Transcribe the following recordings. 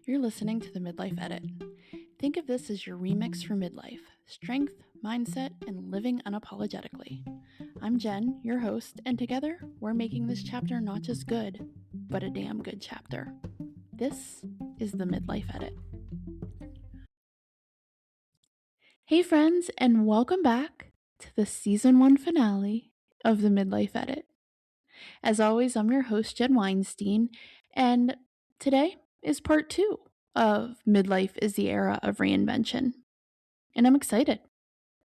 You're listening to the Midlife Edit. Think of this as your remix for midlife strength, mindset, and living unapologetically. I'm Jen, your host, and together we're making this chapter not just good, but a damn good chapter. This is the Midlife Edit. Hey, friends, and welcome back to the season 1 finale of the Midlife Edit. As always, I'm your host, Jen Weinstein, and today is part 2 of Midlife is the Era of Reinvention. And I'm excited.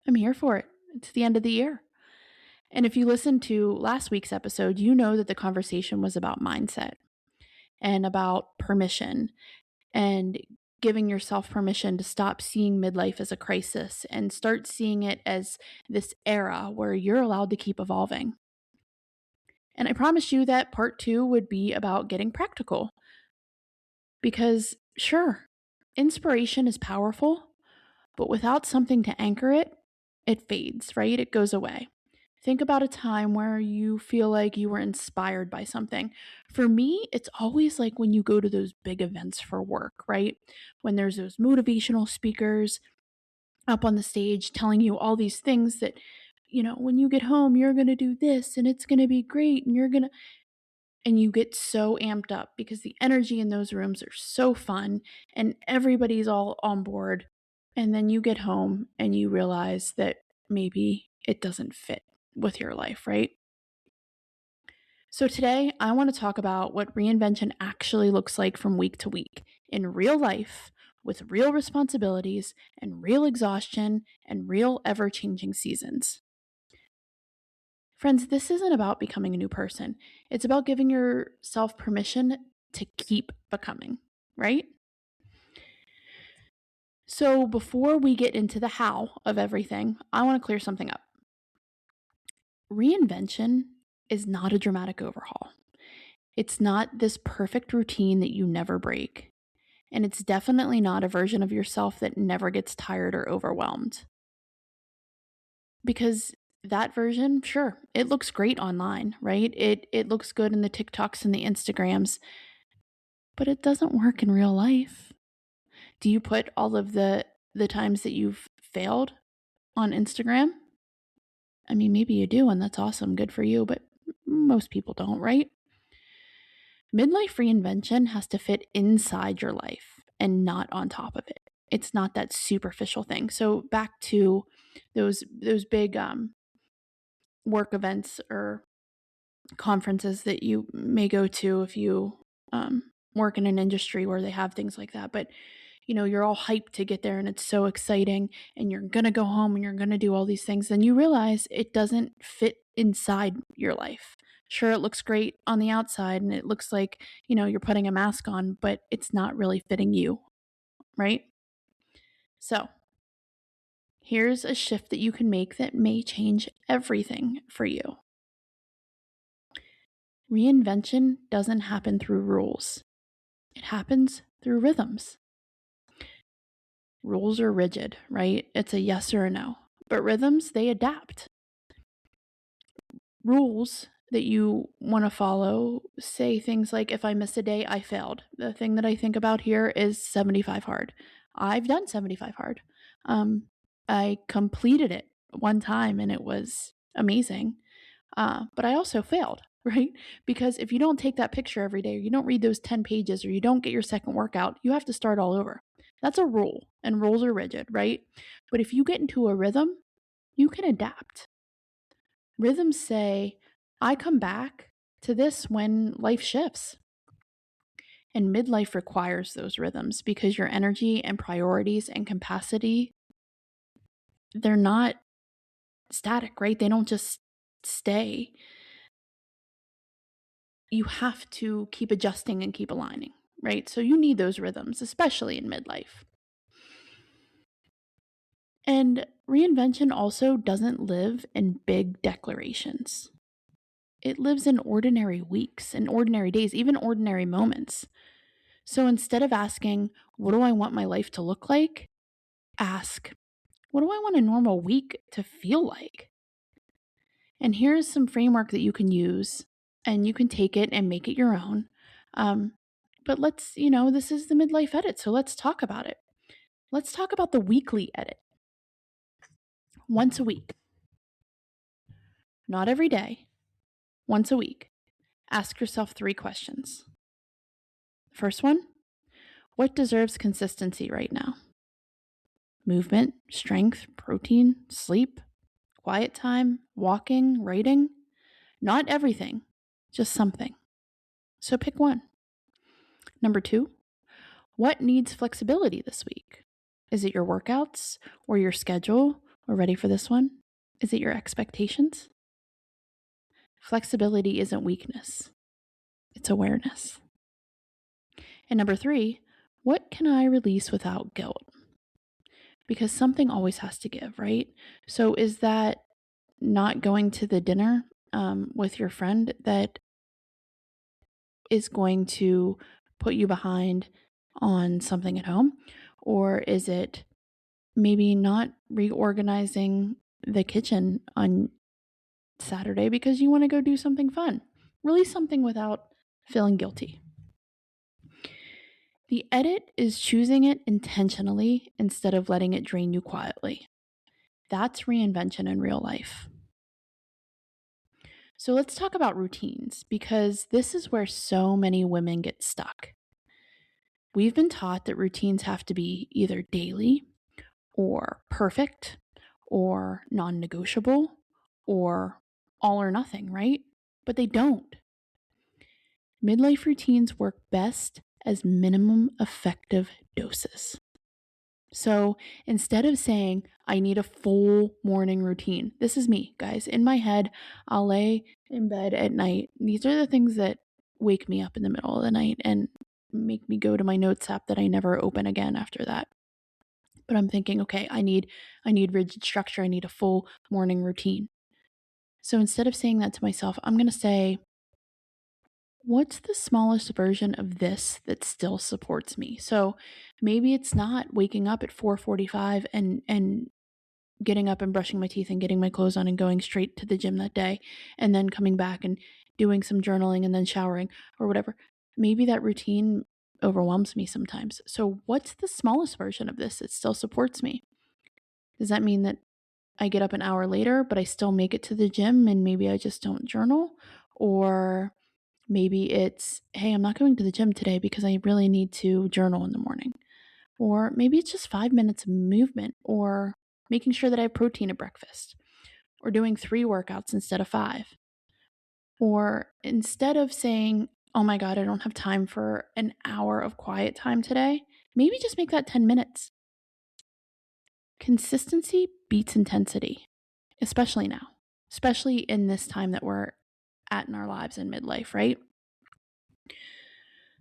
I'm here for it. It's the end of the year. And if you listened to last week's episode, you know that the conversation was about mindset and about permission and giving yourself permission to stop seeing midlife as a crisis and start seeing it as this era where you're allowed to keep evolving. And I promised you that part 2 would be about getting practical. Because, sure, inspiration is powerful, but without something to anchor it, it fades, right? It goes away. Think about a time where you feel like you were inspired by something. For me, it's always like when you go to those big events for work, right? When there's those motivational speakers up on the stage telling you all these things that, when you get home, you're going to do this and it's going to be great and and you get so amped up because the energy in those rooms are so fun and everybody's all on board. And then you get home and you realize that maybe it doesn't fit with your life, right? So today I want to talk about what reinvention actually looks like from week to week in real life with real responsibilities and real exhaustion and real ever-changing seasons. Friends, this isn't about becoming a new person. It's about giving yourself permission to keep becoming, right? So before we get into the how of everything, I want to clear something up. Reinvention is not a dramatic overhaul. It's not this perfect routine that you never break. And it's definitely not a version of yourself that never gets tired or overwhelmed. Because that version, sure, it looks great online, right? It looks good in the TikToks and the Instagrams, but it doesn't work in real life. Do you put all of the times that you've failed on Instagram? I mean, maybe you do, and that's awesome, good for you, but most people don't, right? Midlife reinvention has to fit inside your life and not on top of it. It's not that superficial thing. So back to those big work events or conferences that you may go to if you work in an industry where they have things like that. But you're all hyped to get there and it's so exciting and you're going to go home and you're going to do all these things. Then you realize it doesn't fit inside your life. Sure, it looks great on the outside and it looks like, you're putting a mask on, but it's not really fitting you, right? So here's a shift that you can make that may change everything for you. Reinvention doesn't happen through rules. It happens through rhythms. Rules are rigid, right? It's a yes or a no. But rhythms, they adapt. Rules that you want to follow say things like, if I miss a day, I failed. The thing that I think about here is 75 hard. I've done 75 hard. I completed it one time and it was amazing. But I also failed, right? Because if you don't take that picture every day, or you don't read those 10 pages, or you don't get your second workout, you have to start all over. That's a rule, and rules are rigid, right? But if you get into a rhythm, you can adapt. Rhythms say, I come back to this when life shifts. And midlife requires those rhythms because your energy and priorities and capacity, they're not static, right? They don't just stay. You have to keep adjusting and keep aligning, right? So you need those rhythms, especially in midlife. And reinvention also doesn't live in big declarations. It lives in ordinary weeks and ordinary days, even ordinary moments. So instead of asking, what do I want my life to look like? Ask, what do I want a normal week to feel like? And here's some framework that you can use, and you can take it and make it your own. But this is the midlife edit, so let's talk about it. Let's talk about the weekly edit. Once a week. Not every day. Once a week. Ask yourself 3 questions. First one, what deserves consistency right now? Movement, strength, protein, sleep, quiet time, walking, writing? Not everything, just something. So pick one. Number 2, what needs flexibility this week? Is it your workouts or your schedule? Or ready for this one? Is it your expectations? Flexibility isn't weakness, it's awareness. And number 3, what can I release without guilt? Because something always has to give, right? So is that not going to the dinner with your friend that is going to put you behind on something at home? Or is it maybe not reorganizing the kitchen on Saturday because you want to go do something fun? Release something without feeling guilty. The edit is choosing it intentionally instead of letting it drain you quietly. That's reinvention in real life. So let's talk about routines, because this is where so many women get stuck. We've been taught that routines have to be either daily or perfect or non negotiable or all or nothing, right? But they don't. Midlife routines work best as minimum effective doses. So instead of saying, I need a full morning routine, this is me, guys. In my head, I'll lay in bed at night. These are the things that wake me up in the middle of the night and make me go to my notes app that I never open again after that. But I'm thinking, okay, I need rigid structure. I need a full morning routine. So instead of saying that to myself, I'm going to say, what's the smallest version of this that still supports me? So maybe it's not waking up at 4:45 and getting up and brushing my teeth and getting my clothes on and going straight to the gym that day and then coming back and doing some journaling and then showering or whatever. Maybe that routine overwhelms me sometimes. So what's the smallest version of this that still supports me? Does that mean that I get up an hour later, but I still make it to the gym and maybe I just don't journal? Or maybe it's, hey, I'm not going to the gym today because I really need to journal in the morning. Or maybe it's just 5 minutes of movement, or making sure that I have protein at breakfast, or doing 3 workouts instead of 5. Or instead of saying, oh my God, I don't have time for an hour of quiet time today, maybe just make that 10 minutes. Consistency beats intensity, especially now, especially in this time that we're at in our lives in midlife, right?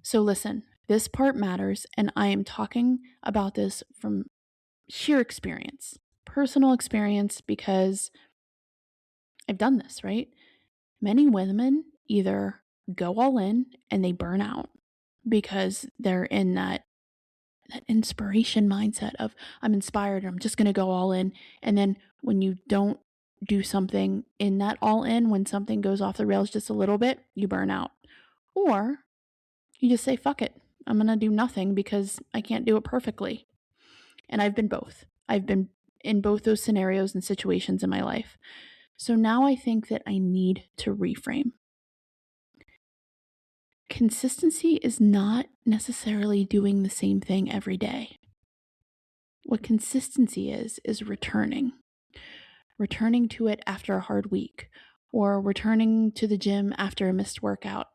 So listen, this part matters, and I am talking about this from sheer experience, personal experience, because I've done this, right? Many women either go all in and they burn out because they're in that inspiration mindset of, I'm inspired, I'm just going to go all in. And then when you don't do something in that all in, when something goes off the rails just a little bit, you burn out. Or you just say, fuck it, I'm going to do nothing because I can't do it perfectly. And I've been both. I've been in both those scenarios and situations in my life. So now I think that I need to reframe. Consistency is not necessarily doing the same thing every day. What consistency is returning to it after a hard week, or returning to the gym after a missed workout,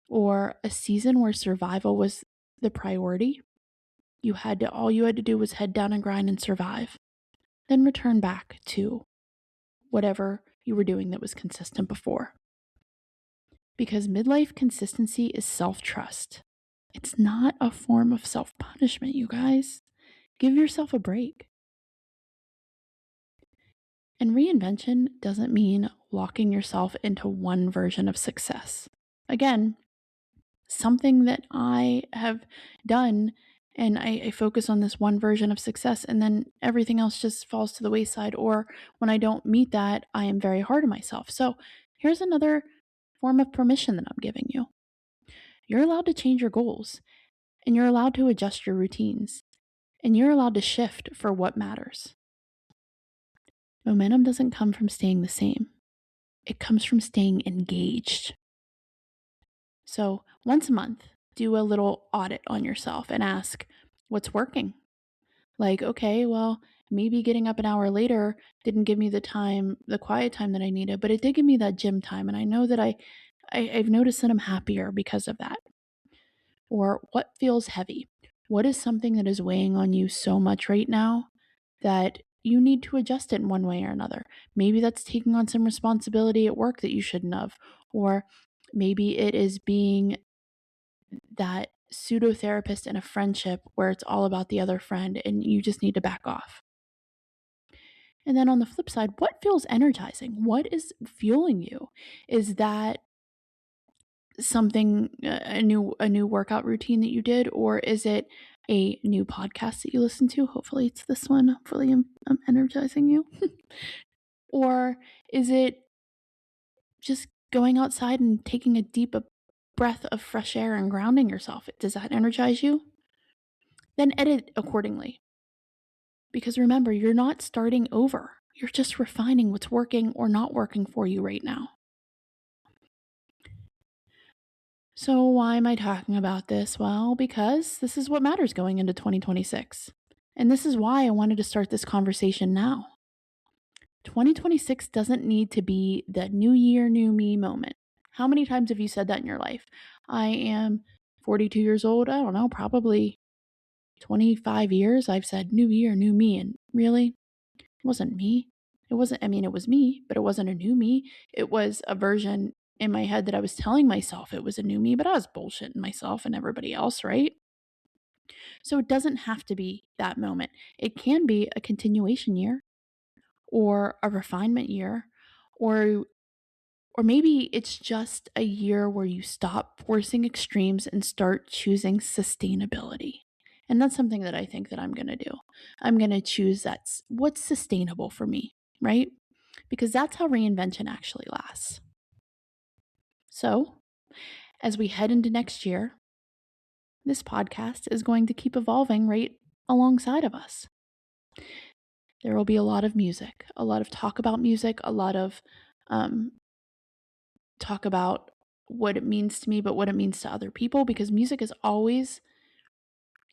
or a season where survival was the priority. All you had to do was head down and grind and survive. Then return back to whatever you were doing that was consistent before. Because midlife consistency is self-trust. It's not a form of self-punishment, you guys. Give yourself a break. And reinvention doesn't mean locking yourself into one version of success. Again, something that I have done, and I focus on this one version of success, and then everything else just falls to the wayside. Or when I don't meet that, I am very hard on myself. So here's another form of permission that I'm giving you. You're allowed to change your goals. and you're allowed to adjust your routines, and you're allowed to shift for what matters. Momentum doesn't come from staying the same. It comes from staying engaged. So once a month, do a little audit on yourself and ask, what's working? Like, okay, well, maybe getting up an hour later didn't give me the quiet time that I needed, but it did give me that gym time. And I know that I've noticed that I'm happier because of that. Or what feels heavy? What is something that is weighing on you so much right now that you need to adjust it in one way or another? Maybe that's taking on some responsibility at work that you shouldn't have. Or maybe it is being that pseudo therapist in a friendship where it's all about the other friend and you just need to back off. And then on the flip side, what feels energizing? What is fueling you? Is that something a new workout routine that you did, or is it a new podcast that you listen to? Hopefully it's this one. Hopefully I'm energizing you. Or is it just going outside and taking a deep breath of fresh air and grounding yourself? Does that energize you? Then edit accordingly. Because remember, you're not starting over. You're just refining what's working or not working for you right now. So, why am I talking about this? Well, because this is what matters going into 2026. And this is why I wanted to start this conversation now. 2026 doesn't need to be the new year, new me moment. How many times have you said that in your life? I am 42 years old. I don't know, probably 25 years. I've said new year, new me. And really, it wasn't me. It wasn't, I mean, it was me, but it wasn't a new me. It was a version in my head that I was telling myself it was a new me, but I was bullshitting myself and everybody else, right? So it doesn't have to be that moment. It can be a continuation year or a refinement year or maybe it's just a year where you stop forcing extremes and start choosing sustainability. And that's something that I think that I'm going to do. I'm going to choose that's what's sustainable for me, right? Because that's how reinvention actually lasts. So, as we head into next year, this podcast is going to keep evolving right alongside of us. There will be a lot of music, a lot of talk about music, a lot of talk about what it means to me, but what it means to other people, because music has always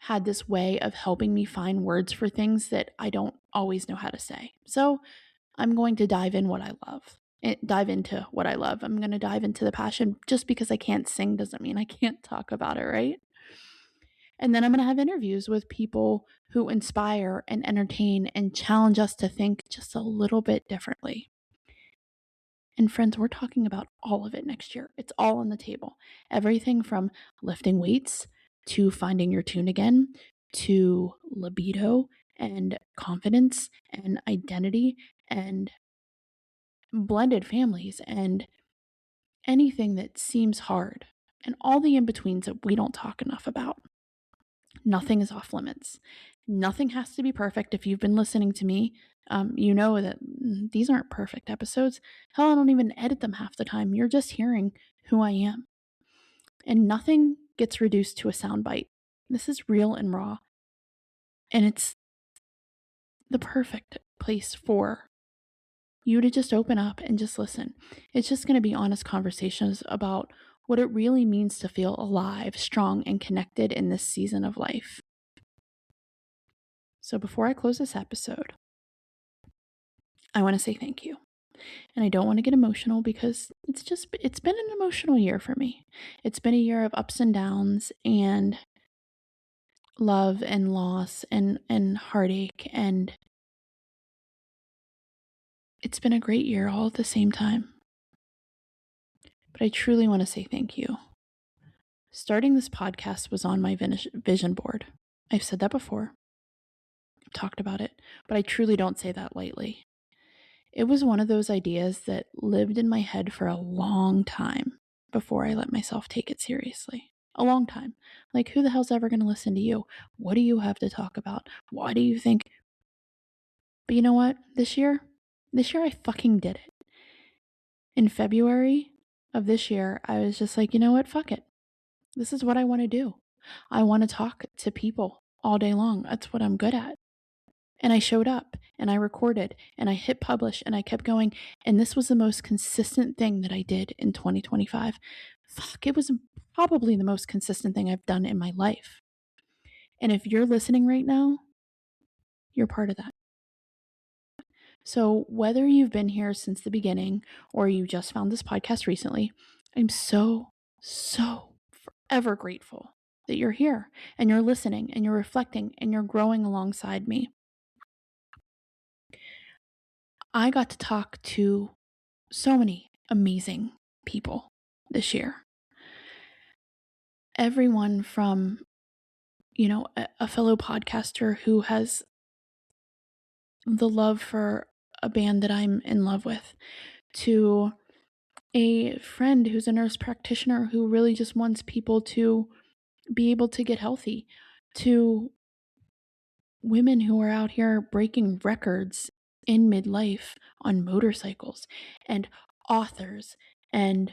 had this way of helping me find words for things that I don't always know how to say. So I'm going to dive in what I love. Dive into what I love. I'm going to dive into the passion. Just because I can't sing doesn't mean I can't talk about it, right? And then I'm going to have interviews with people who inspire and entertain and challenge us to think just a little bit differently. And friends, we're talking about all of it next year. It's all on the table. Everything from lifting weights to finding your tune again to libido and confidence and identity and blended families and anything that seems hard and all the in betweens that we don't talk enough about. Nothing is off limits. Nothing has to be perfect. If you've been listening to me, you know that these aren't perfect episodes. Hell, I don't even edit them half the time. You're just hearing who I am. And nothing gets reduced to a soundbite. This is real and raw. And it's the perfect place for you to just open up and just listen. It's just going to be honest conversations about what it really means to feel alive, strong, and connected in this season of life. So before I close this episode, I want to say thank you. And I don't want to get emotional because it's been an emotional year for me. It's been a year of ups and downs and love and loss and heartache, and it's been a great year all at the same time. But I truly want to say thank you. Starting this podcast was on my vision board. I've said that before. I've talked about it, but I truly don't say that lightly. It was one of those ideas that lived in my head for a long time before I let myself take it seriously. A long time. Like, who the hell's ever going to listen to you? What do you have to talk about? Why do you think? But you know what? This year I fucking did it. In February of this year, I was just like, you know what? Fuck it. This is what I want to do. I want to talk to people all day long. That's what I'm good at. And I showed up and I recorded and I hit publish and I kept going. And this was the most consistent thing that I did in 2025. Fuck, it was probably the most consistent thing I've done in my life. And if you're listening right now, you're part of that. So, whether you've been here since the beginning or you just found this podcast recently, I'm so forever grateful that you're here and you're listening and you're reflecting and you're growing alongside me. I got to talk to so many amazing people this year. Everyone from, a fellow podcaster who has the love for a band that I'm in love with, to a friend who's a nurse practitioner who really just wants people to be able to get healthy, to women who are out here breaking records in midlife on motorcycles, and authors, and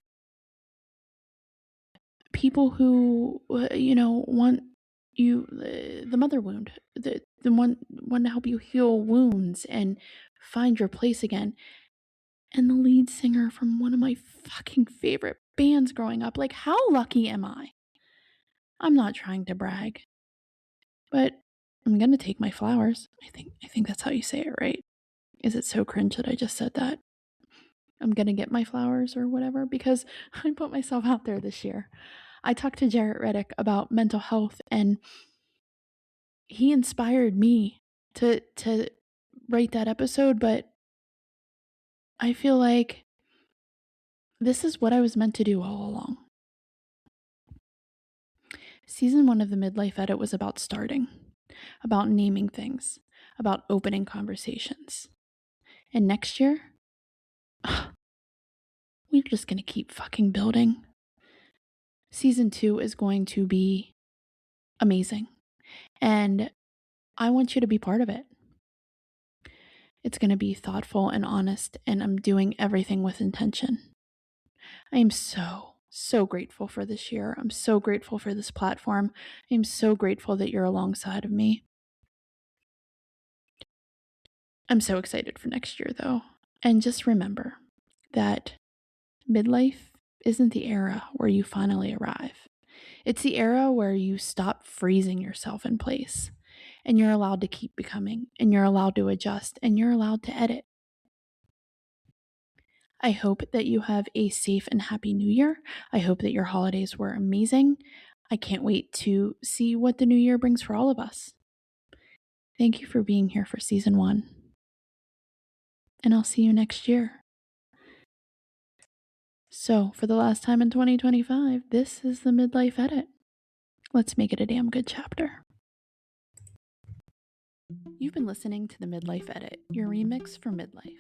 people who, want you, the mother wound, the one want to help you heal wounds and find your place again. And the lead singer from one of my fucking favorite bands growing up. Like, how lucky am I? I'm not trying to brag, but I'm gonna take my flowers. I think that's how you say it, right? Is it so cringe that I just said that? I'm gonna get my flowers or whatever because I put myself out there this year. I talked to Jarrett Reddick about mental health, and he inspired me to write that episode, but I feel like this is what I was meant to do all along. Season 1 of the Midlife Edit was about starting, about naming things, about opening conversations. And next year, we're just going to keep fucking building. Season 2 is going to be amazing. And I want you to be part of it. It's going to be thoughtful and honest, and I'm doing everything with intention. I am so grateful for this year. I'm so grateful for this platform. I'm so grateful that you're alongside of me. I'm so excited for next year, though. And just remember that midlife isn't the era where you finally arrive. It's the era where you stop freezing yourself in place and you're allowed to keep becoming and you're allowed to adjust and you're allowed to edit. I hope that you have a safe and happy new year. I hope that your holidays were amazing. I can't wait to see what the new year brings for all of us. Thank you for being here for season 1. And I'll see you next year. So, for the last time in 2025, this is the Midlife Edit. Let's make it a damn good chapter. You've been listening to the Midlife Edit, your remix for midlife.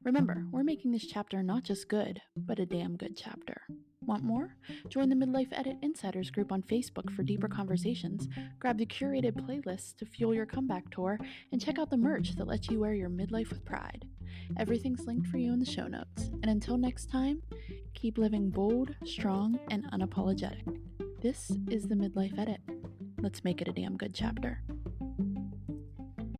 Remember, we're making this chapter not just good, but a damn good chapter. Want more? Join the Midlife Edit Insiders group on Facebook for deeper conversations, grab the curated playlists to fuel your comeback tour, and check out the merch that lets you wear your midlife with pride. Everything's linked for you in the show notes. And until next time, keep living bold, strong, and unapologetic. This is the Midlife Edit. Let's make it a damn good chapter.